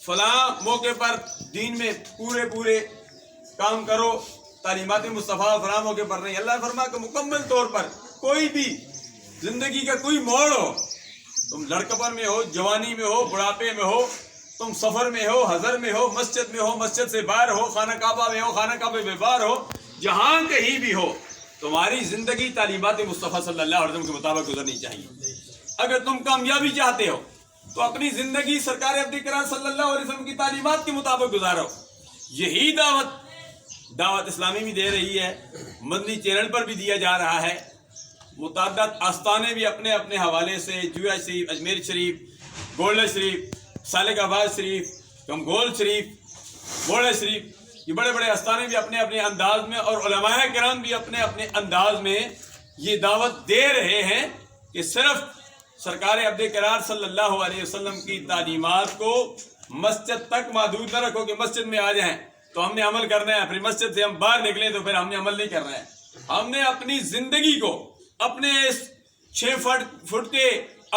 فلاں موقع پر دین میں پورے کام کرو، تعلیمات مصطفیٰ فلاں موقع پر نہیں. اللہ نے فرمایا کہ مکمل طور پر کوئی بھی زندگی کا کوئی موڑ ہو، تم لڑکپن میں ہو، جوانی میں ہو، بڑھاپے میں ہو، تم سفر میں ہو، حضر میں ہو، مسجد میں ہو، مسجد سے باہر ہو، خانہ کعبہ میں ہو، خانہ کعبہ میں باہر ہو، جہاں کہیں بھی ہو، تمہاری زندگی تعلیمات مصطفیٰ صلی اللہ علیہ وسلم کے مطابق گزرنی چاہیے. اگر تم کامیابی چاہتے ہو تو اپنی زندگی سرکار عبد کرام صلی اللہ علیہ وسلم کی تعلیمات کے مطابق گزارو. یہی دعوت اسلامی بھی دے رہی ہے، مدنی چینل پر بھی دیا جا رہا ہے. متعدد آستانے بھی اپنے اپنے حوالے سے جویا شریف، اجمیر شریف، گولڈ شریف، سالک آباد شریف، کمگول شریف، بوڑے شریف، یہ بڑے بڑے آستانے بھی اپنے اپنے انداز میں، اور علماء کرام بھی اپنے اپنے انداز میں یہ دعوت دے رہے ہیں کہ صرف سرکار عبد کرام صلی اللہ علیہ وسلم کی تعلیمات کو مسجد تک محدود نہ رکھو کہ مسجد میں آ جائیں تو ہم نے عمل کرنا ہے، پھر مسجد سے ہم باہر نکلیں تو پھر ہم نے عمل نہیں کرنا ہے. ہم نے اپنی زندگی کو، اپنے اس 6 فٹ کے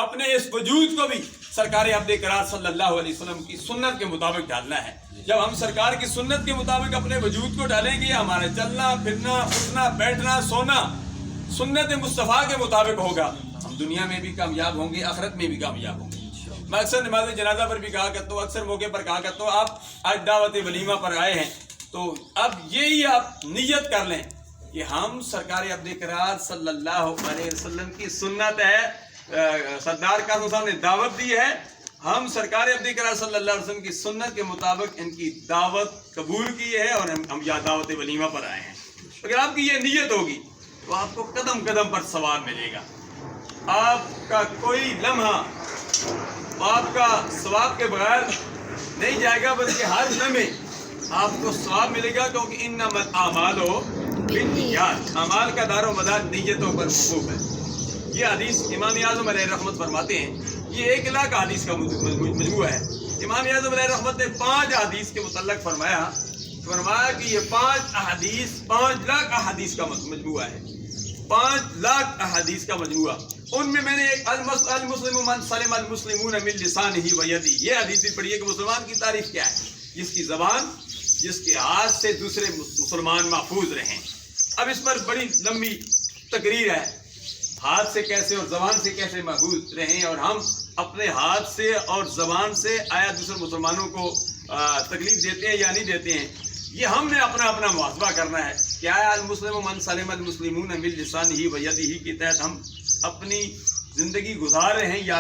اپنے اس وجود کو بھی سرکار عبد کرام صلی اللہ علیہ وسلم کی سنت کے مطابق ڈالنا ہے. جب ہم سرکار کی سنت کے مطابق اپنے وجود کو ڈالیں گے، ہمارا چلنا پھرنا اٹھنا بیٹھنا سونا سنت مصطفیٰ کے مطابق ہوگا. ہم دنیا میں بھی کامیاب ہوں گے، آخرت میں بھی کامیاب ہوں گے. میں اکثر نماز جنازہ پر بھی کہا کرتا ہوں، اکثر موقع پر کہا کرتا ہوں، آپ آج دعوت ولیمہ پر آئے ہیں تو اب یہی آپ نیت کر لیں کہ ہم سرکار عبد کرام صلی اللہ علیہ وسلم کی سنت ہے، سردار قاسم صاحب نے دعوت دی ہے، ہم سرکار عبد کرام صلی اللہ علیہ وسلم کی سنت کے مطابق ان کی دعوت قبول کی ہے اور ہم یا دعوت ولیمہ پر آئے ہیں. اگر آپ کی یہ نیت ہوگی تو آپ کو قدم قدم پر ثواب ملے گا. آپ کا کوئی لمحہ آپ کا ثواب کے بغیر نہیں جائے گا، بلکہ ہر لمحے آپ کو ثواب ملے گا، کیونکہ انما الاعمال بالنیات، اعمال کا دار و مدار نیتوں پر موقوف ہے. یہ حدیث امام اعظم علیہ رحمت فرماتے ہیں، یہ 1 لاکھ حدیث کا مجموعہ ہے. امام اعظم علیہ رحمت نے 5 احادیث کے متعلق فرمایا کہ یہ 5 احادیث 5 لاکھ احادیث کا مجموعہ ہے. 5 لاکھ احادیث کا مجموعہ. ان میں نے ایک المسلم من سلم المسلمون من لسانہ و یدہ، یہ حدیث بھی پڑھی ہے کہ مسلمان کی تعریف کیا ہے؟ جس کی زبان، جس کے ہاتھ سے دوسرے مسلمان محفوظ رہیں. اب اس پر بڑی لمبی تقریر ہے، ہاتھ سے کیسے اور زبان سے کیسے محفوظ رہیں، اور ہم اپنے ہاتھ سے اور زبان سے آیا دوسرے مسلمانوں کو تکلیف دیتے ہیں یا نہیں دیتے ہیں. یہ ہم نے اپنا محاسبہ کرنا ہے کہ آیا المسلم من سلم المسلمون من لسانہ و یدہ کے تحت ہم اپنی زندگی گزار رہے ہیں یا